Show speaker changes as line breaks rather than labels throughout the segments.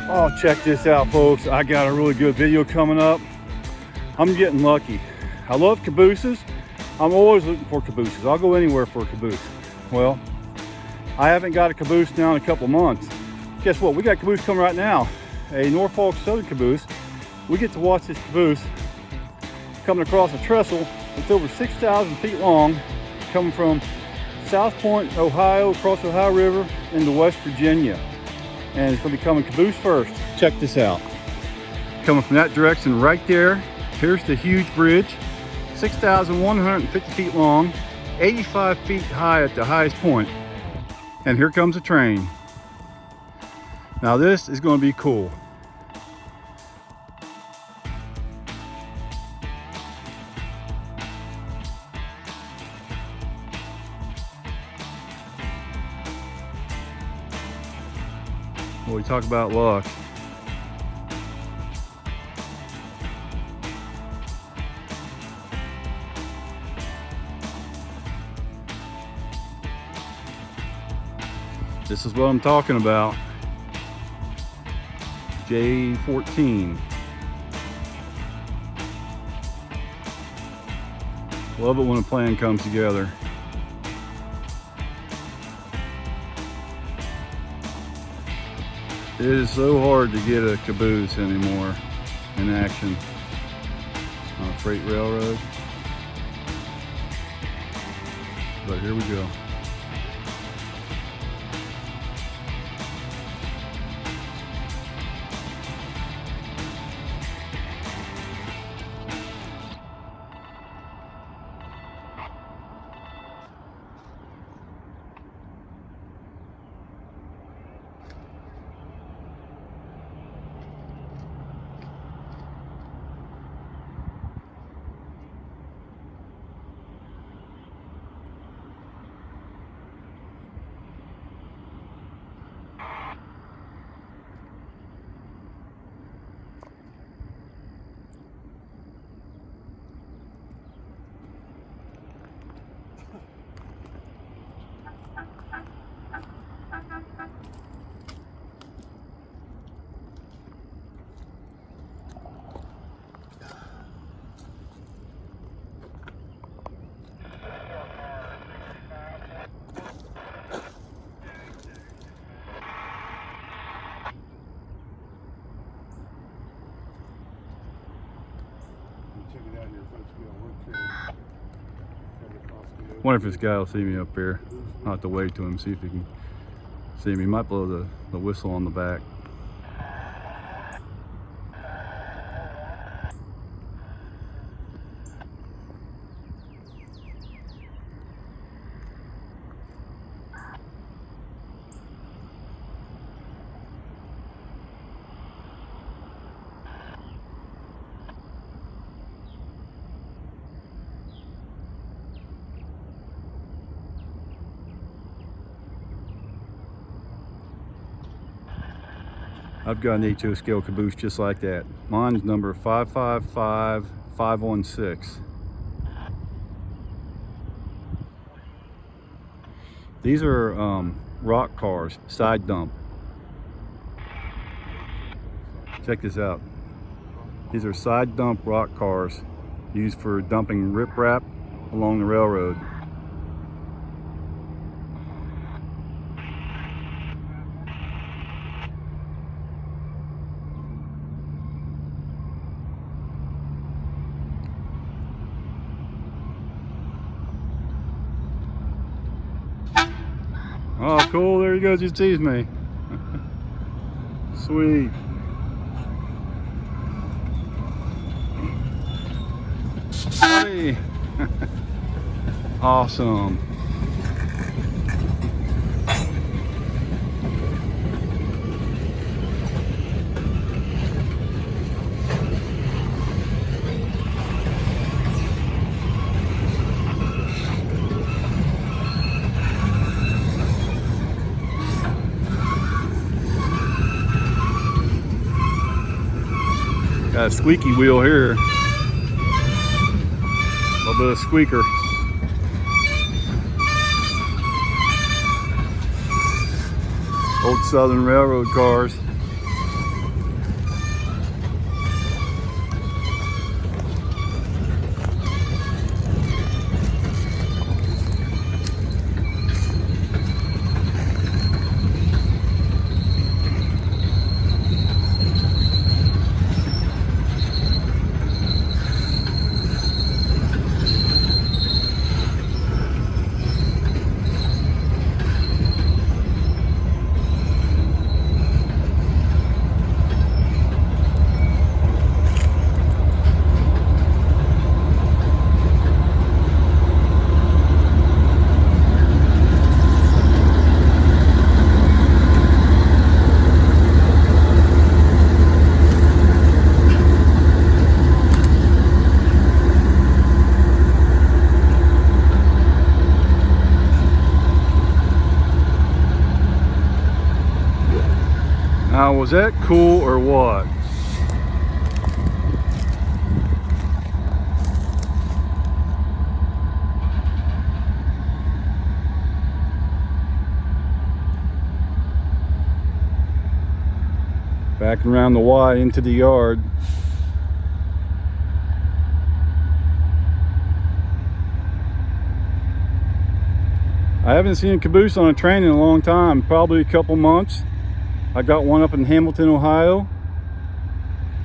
Oh, check this out, folks. I got a really good video coming up. I'm getting lucky. I love cabooses. I'm always looking for cabooses. I'll go anywhere for a caboose. Well, I haven't got a caboose now in a couple of months. Guess what? We got a caboose coming right now. A Norfolk Southern caboose. We get to watch this caboose coming across a trestle. It's over 6,000 feet long, coming from SouthPoint, Ohio, across the Ohio River into West Virginia. And it's going to be coming caboose first. Check this out. Coming from that direction right there. Here's the huge bridge. 6,150 feet long, 85 feet high at the highest point. And here comes a train. Now this is going to be cool. Well, we talk about luck. This is what I'm talking about. J14. Love it when a plan comes together. It is so hard to get a caboose anymore in action on a freight railroad. But here we go. Wonder if this guy will see me up here. I'll have to wave to him, see if he can see me. He might blow the whistle on the back. I've got an HO scale caboose just like that. Mine's number 555516. These are rock cars, side dump. Check this out. These are side dump rock cars used for dumping riprap along the railroad. Oh, cool. There he goes. He sees me. Sweet. Howdy. Awesome. Got a squeaky wheel here. A little bit of squeaker. Old Southern Railroad cars. Now, was that cool or what? Backing around the Y into the yard. I haven't seen a caboose on a train in a long time, probably a couple months. I got one up in Hamilton, Ohio.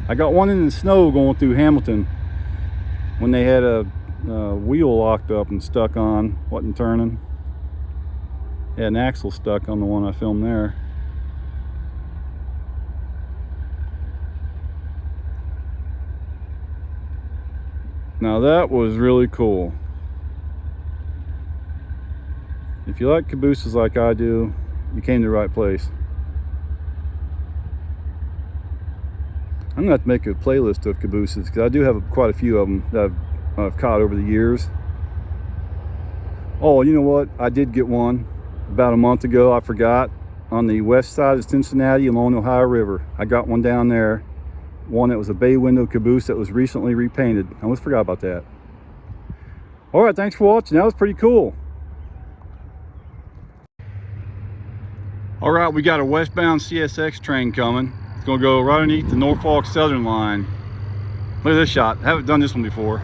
I got one in the snow going through Hamilton when they had a wheel locked up and stuck on, wasn't turning. Had an axle stuck on the one I filmed there. Now that was really cool. If you like cabooses like I do, you came to the right place. I'm gonna have to make a playlist of cabooses because I do have quite a few of them that I've caught over the years. Oh, you know what? I did get one about a month ago. I forgot, on the west side of Cincinnati along the Ohio River. I got one down there. One that was a bay window caboose that was recently repainted. I almost forgot about that. All right, thanks for watching. That was pretty cool. All right, we got a westbound CSX train coming. It's gonna go right underneath the Norfolk Southern line. Look at this shot. I haven't done this one before.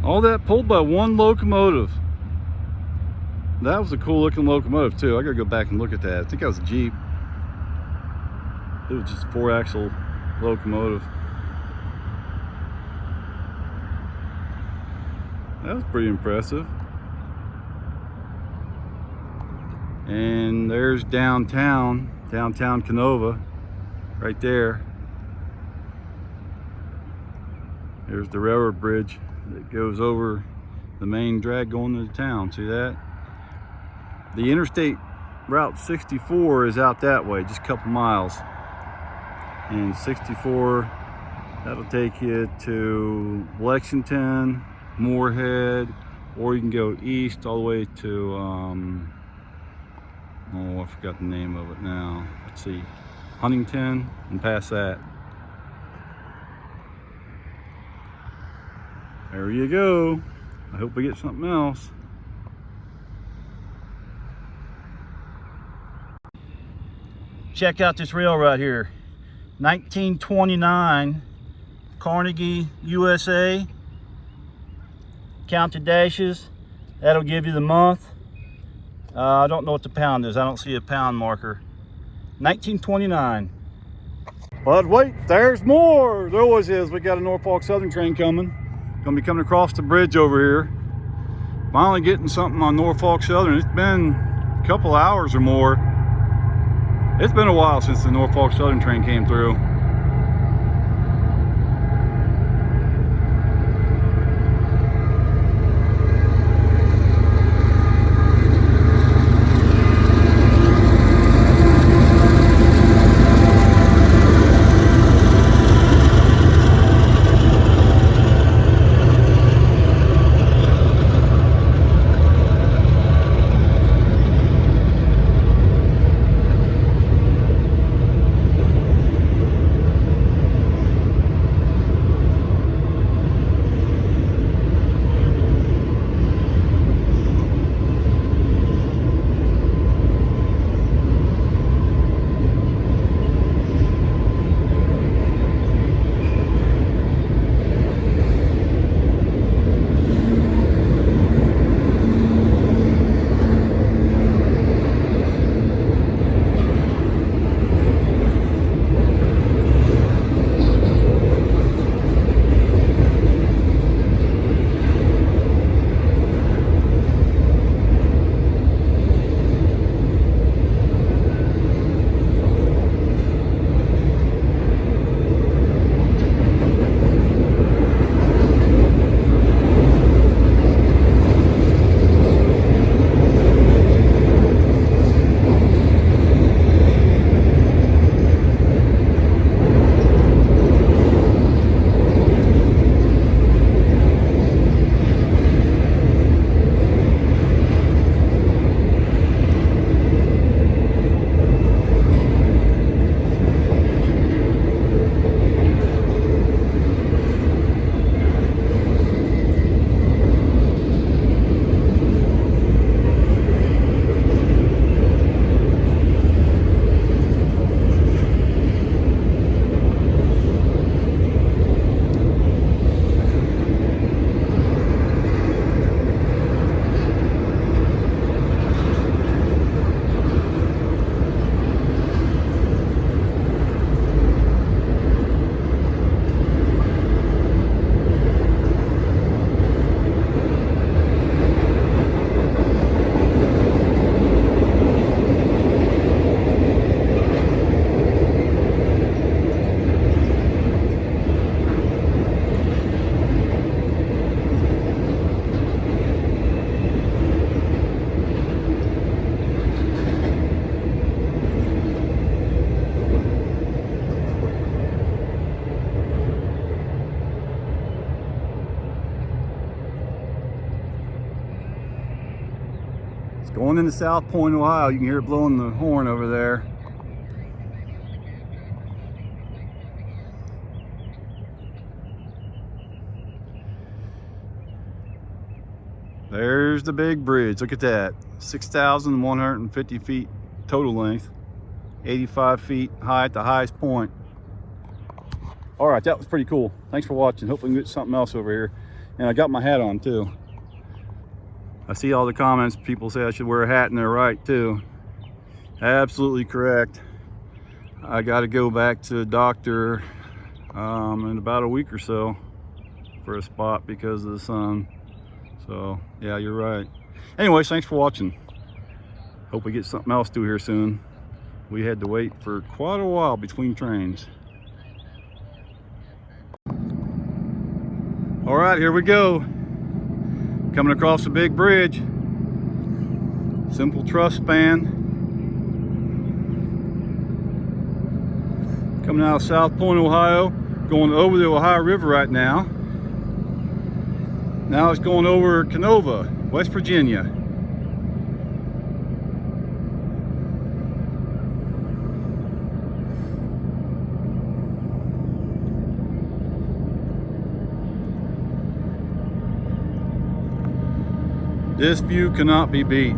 All that pulled by one locomotive. That was a cool looking locomotive too. I gotta go back and look at that. I think that was a Jeep. It was just a 4-axle locomotive. That was pretty impressive. And there's downtown Kenova, right there. There's the railroad bridge that goes over the main drag going into town. See that? The interstate route 64 is out that way, just a couple miles. And 64, that'll take you to Lexington, Moorhead, or you can go east all the way to, oh, I forgot the name of it now. Let's see, Huntington, and past that. There you go. I hope we get something else. Check out this rail right here. 1929 Carnegie, USA. Count the dashes. That'll give you the month. I don't know what the pound is. I don't see a pound marker. 1929. But wait, there's more. There always is. We got a Norfolk Southern train coming. Gonna be coming across the bridge over here. Finally getting something on Norfolk Southern. It's been a couple hours or more. It's been a while since the Norfolk Southern train came through. Going into SouthPoint, Ohio. You can hear it blowing the horn over there. There's the big bridge. Look at that. 6,150 feet total length. 85 feet high at the highest point. All right, that was pretty cool. Thanks for watching. Hopefully we can get something else over here. And I got my hat on too. I see all the comments. People say I should wear a hat, and they're right too. Absolutely correct. I got to go back to the doctor in about a week or so for a spot because of the sun. So yeah, you're right. Anyways, thanks for watching. Hope we get something else to do here soon. We had to wait for quite a while between trains. All right, here we go. Coming across the big bridge. Simple truss span. Coming out of SouthPoint, Ohio. Going over the Ohio River right now. Now it's going over Kenova, West Virginia. This view cannot be beat.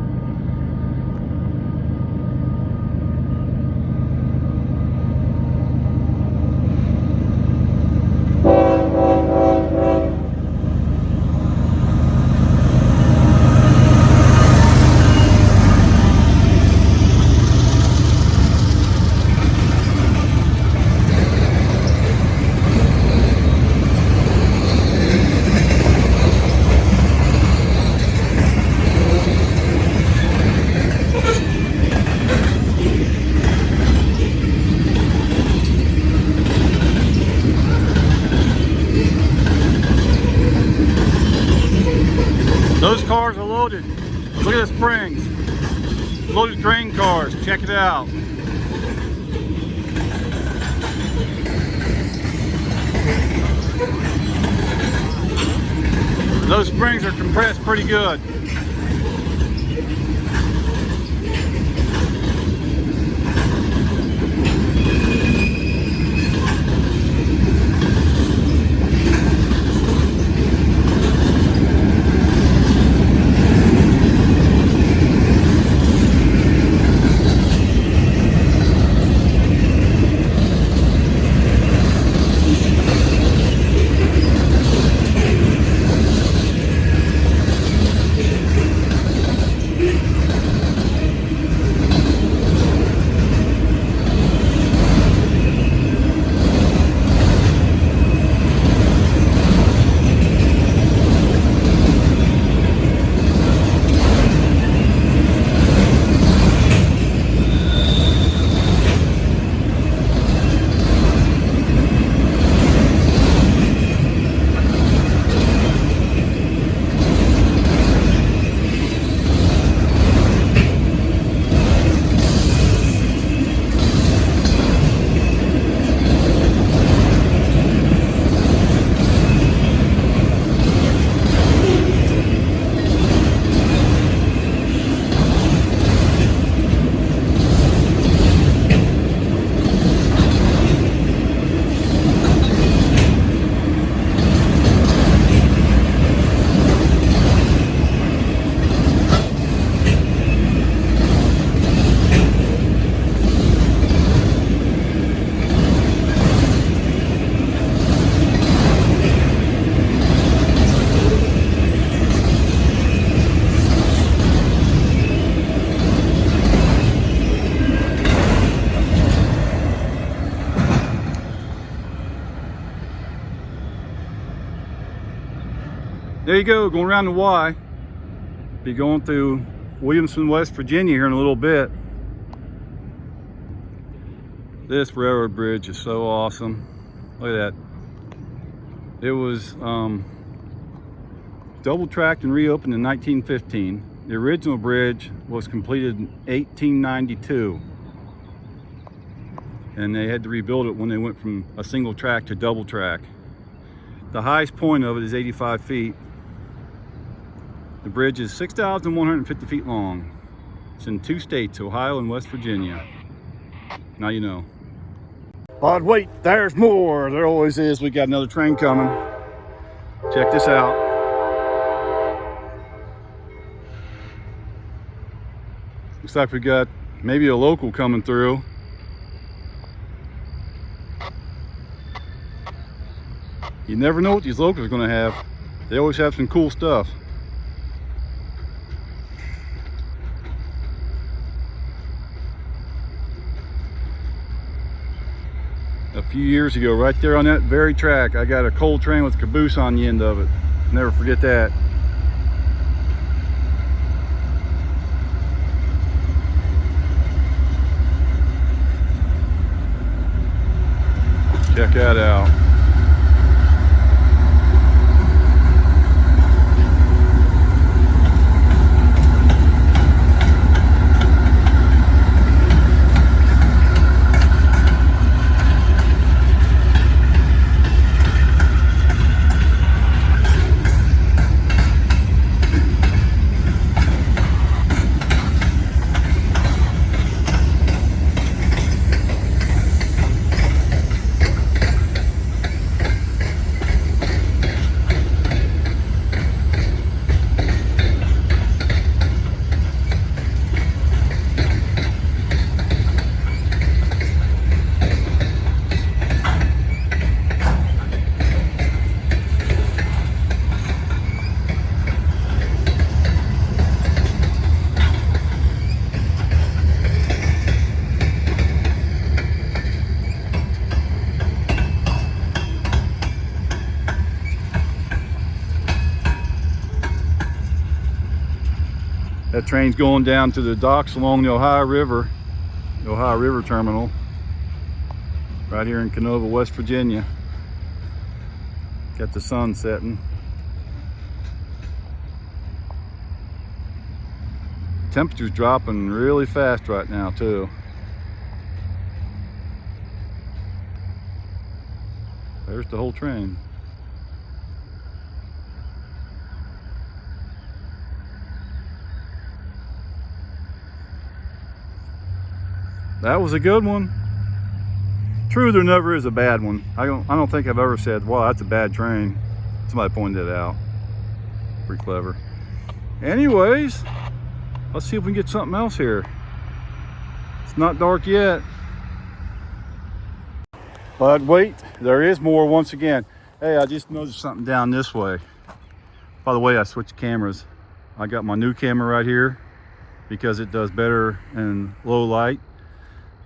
Loaded grain cars, check it out. Those springs are compressed pretty good. There you go, going around the Y. Be going through Williamson, West Virginia here in a little bit. This railroad bridge is so awesome. Look at that. It was double tracked and reopened in 1915. The original bridge was completed in 1892. And they had to rebuild it when they went from a single track to double track. The highest point of it is 85 feet. The bridge is 6,150 feet long. It's in 2 states, Ohio and West Virginia. Now you know. But wait, there's more. There always is. We got another train coming. Check this out. Looks like we got maybe a local coming through. You never know what these locals are going to have. They always have some cool stuff. A few years ago, right there on that very track, I got a coal train with a caboose on the end of it. Never forget that. Check that out. That train's going down to the docks along the Ohio River Terminal, right here in Kenova, West Virginia. Got the sun setting. temperature's dropping really fast right now too. There's the whole train. That was a good one. True, there never is a bad one. I don't think I've ever said, wow, that's a bad train. Somebody pointed it out. Pretty clever. Anyways, let's see if we can get something else here. It's not dark yet. But wait, there is more once again. Hey, I just noticed something down this way. By the way, I switched cameras. I got my new camera right here because it does better in low light.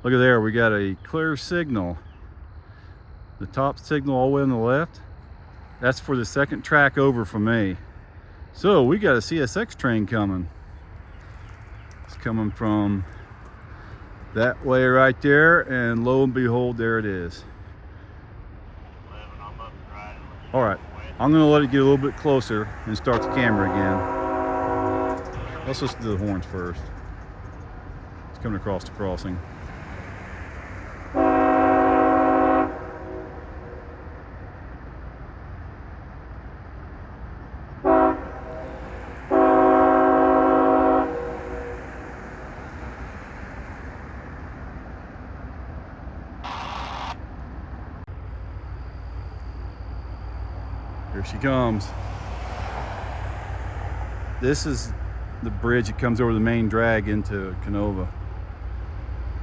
Look at there, we got a clear signal. The top signal all the way on the left, that's for the second track over from me. So we got a CSX train coming. It's coming from that way right there, and lo and behold, there it is. All right, I'm gonna let it get a little bit closer and start the camera again. Let's listen to the horns first. It's coming across the crossing. Here she comes. This is the bridge that comes over the main drag into Kenova.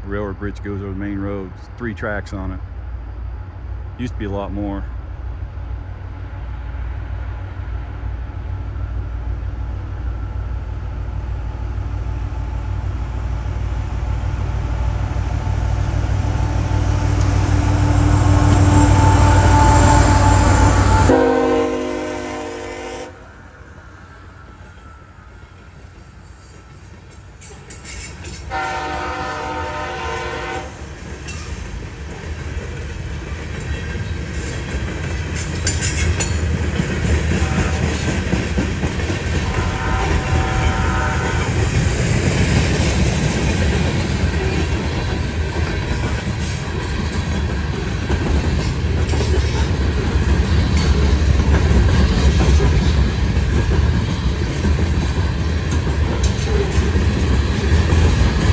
The railroad bridge goes over the main road. There's 3 tracks on it. Used to be a lot more.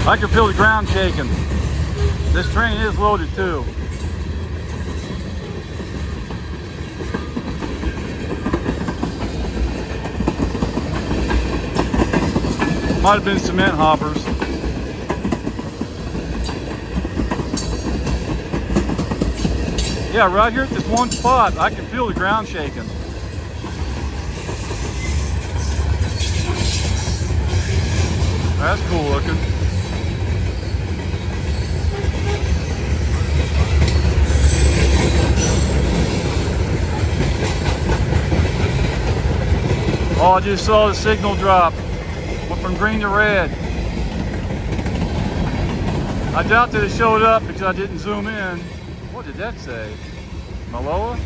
I can feel the ground shaking. This train is loaded too. Might have been cement hoppers. Yeah, right here at this one spot, I can feel the ground shaking. That's cool looking. Oh, I just saw the signal drop. Went from green to red. I doubt that it showed up because I didn't zoom in. What did that say? Maloa?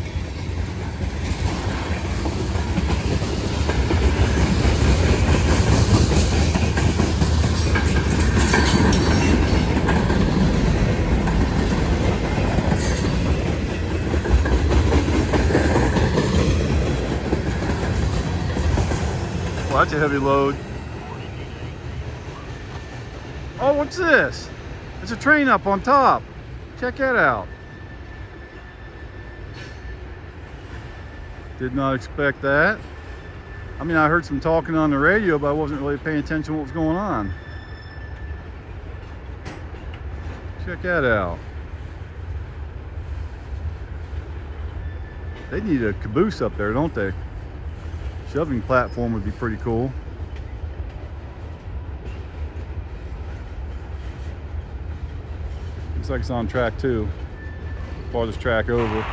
Well, that's a heavy load. Oh, what's this? There's a train up on top. Check that out. Did not expect that. I mean, I heard some talking on the radio, but I wasn't really paying attention to what was going on. Check that out. They need a caboose up there, don't they? Shoving platform would be pretty cool. Looks like it's on track 2. Farthest track over.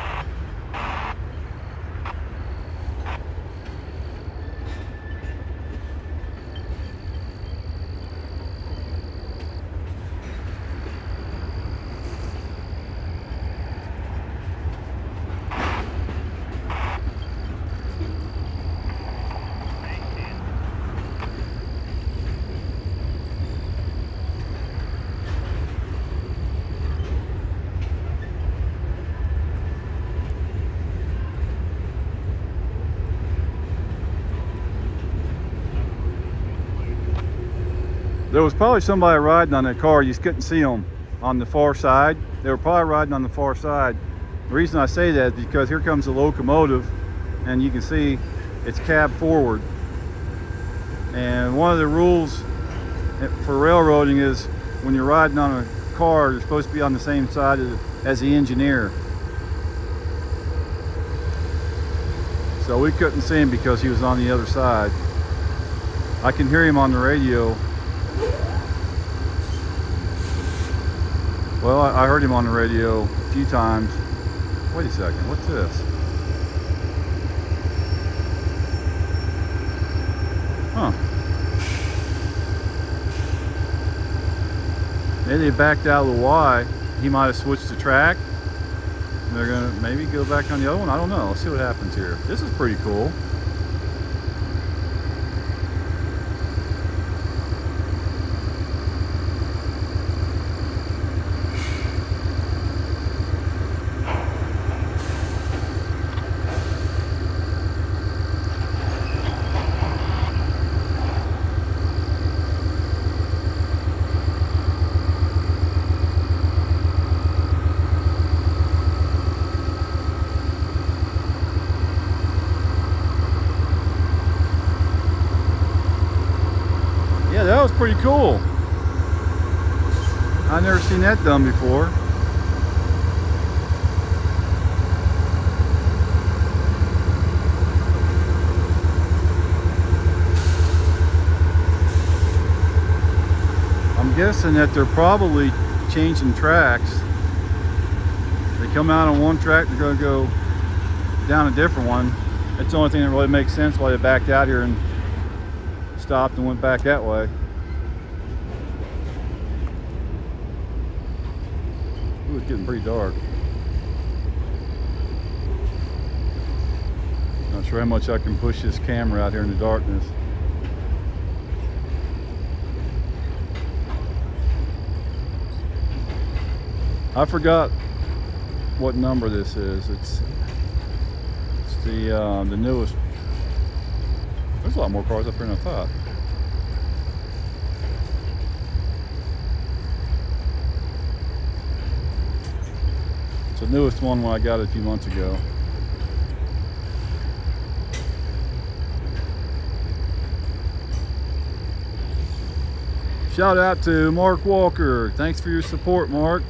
There was probably somebody riding on that car. You just couldn't see them on the far side. They were probably riding on the far side. The reason I say that is because here comes the locomotive, and you can see it's cab forward. And one of the rules for railroading is when you're riding on a car, you're supposed to be on the same side as the engineer. So we couldn't see him because he was on the other side. I can hear him on the radio. Well, I heard him on the radio a few times. Wait a second, what's this? Huh. Maybe they backed out of the Y. He might have switched the track. And they're gonna maybe go back on the other one. I don't know. Let's see what happens here. This is pretty cool. Yeah, that was pretty cool. I've never seen that done before. I'm guessing that they're probably changing tracks. They come out on one track, they're going to go down a different one. That's the only thing that really makes sense why they backed out here and stopped and went back that way. Ooh, it's getting pretty dark. Not sure how much I can push this camera out here in the darkness. I forgot what number this is. It's the newest. There's a lot more cars up here than I thought. It's the newest one when I got it a few months ago. Shout out to Mark Walker. Thanks for your support, Mark.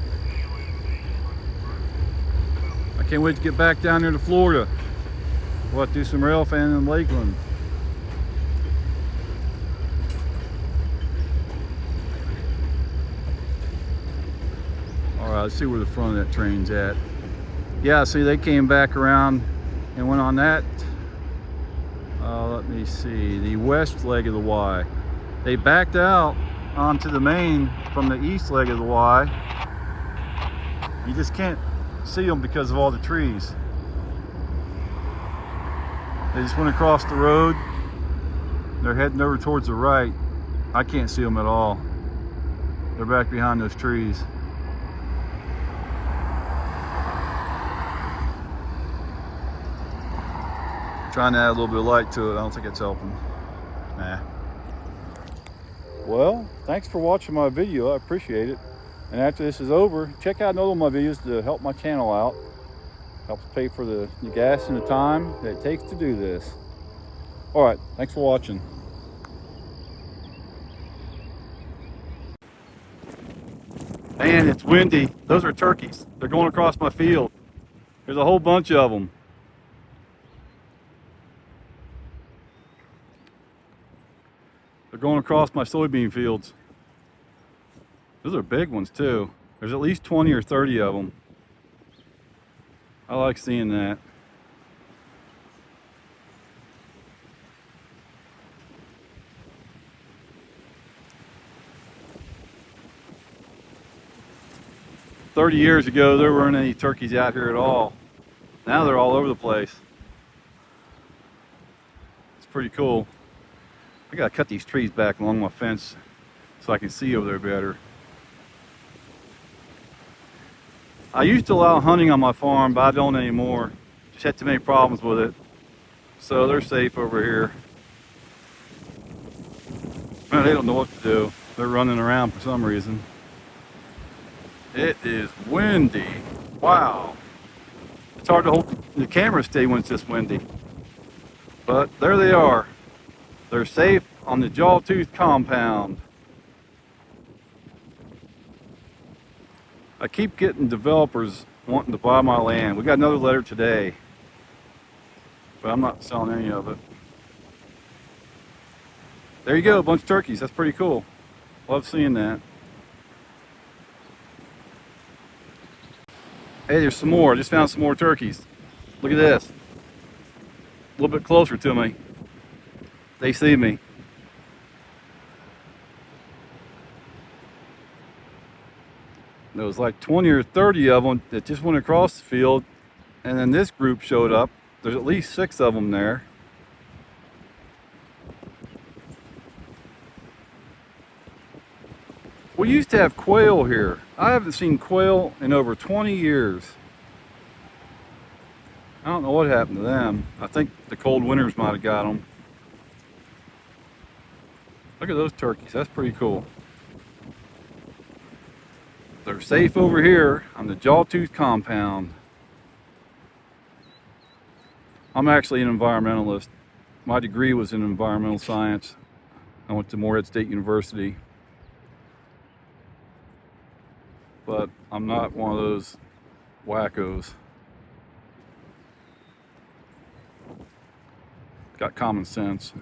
I can't wait to get back down here to Florida. We'll have to do some railfan in Lakeland. Let's see where the front of that train's at. Yeah, see, they came back around and went on that. Let me see, the west leg of the Y. They backed out onto the main from the east leg of the Y. You just can't see them because of all the trees. They just went across the road. They're heading over towards the right. I can't see them at all. They're back behind those trees. Trying to add a little bit of light to it. I don't think it's helping. Nah. Well, thanks for watching my video. I appreciate it. And after this is over, check out another one of my videos to help my channel out. Helps pay for the gas and the time that it takes to do this. All right, thanks for watching. Man, it's windy. Those are turkeys. They're going across my field. There's a whole bunch of them. They're going across my soybean fields. Those are big ones too. There's at least 20 or 30 of them. I like seeing that. "30 years ago, there weren't any turkeys out here at all. Now they're all over the place. It's pretty cool. I gotta cut these trees back along my fence so I can see over there better. I used to allow hunting on my farm, but I don't anymore. Just had too many problems with it. So they're safe over here. Man, they don't know what to do. They're running around for some reason. It is windy. Wow. It's hard to hold the camera steady when it's this windy. But there they are. They're safe on the Jawtooth compound. I keep getting developers wanting to buy my land. We got another letter today, but I'm not selling any of it. There you go, a bunch of turkeys. That's pretty cool. Love seeing that. Hey, there's some more. I just found some more turkeys. Look at this. A little bit closer to me. They see me. There was like 20 or 30 of them that just went across the field, and then this group showed up. There's at least 6 of them there. We used to have quail here. I haven't seen quail in over 20 years. I don't know what happened to them. I think the cold winters might have got them. Look at those turkeys. That's pretty cool. They're safe over here on the Jawtooth compound. I'm actually an environmentalist. My degree was in environmental science. I went to Morehead State University. But I'm not one of those wackos. Got common sense.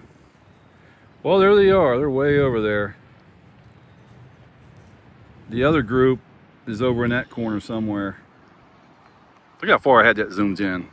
Well, there they are. They're way over there. The other group is over in that corner somewhere. Look how far I had that zoomed in.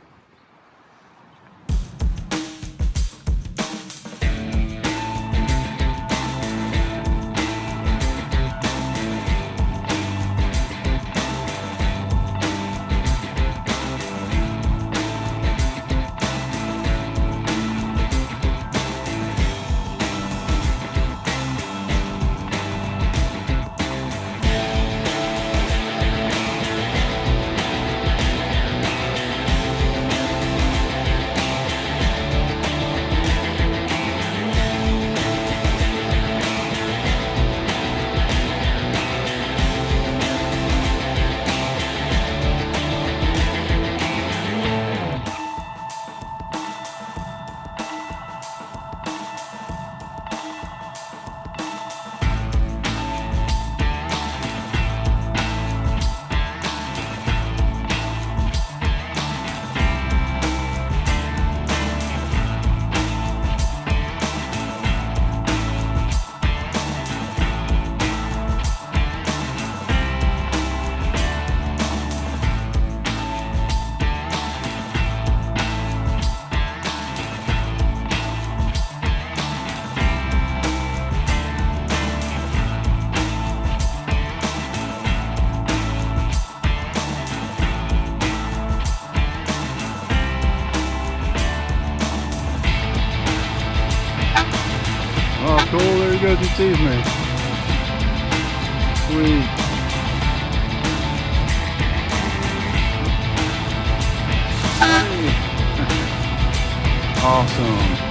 Oh, cool. There he goes. He sees me. Sweet. Awesome.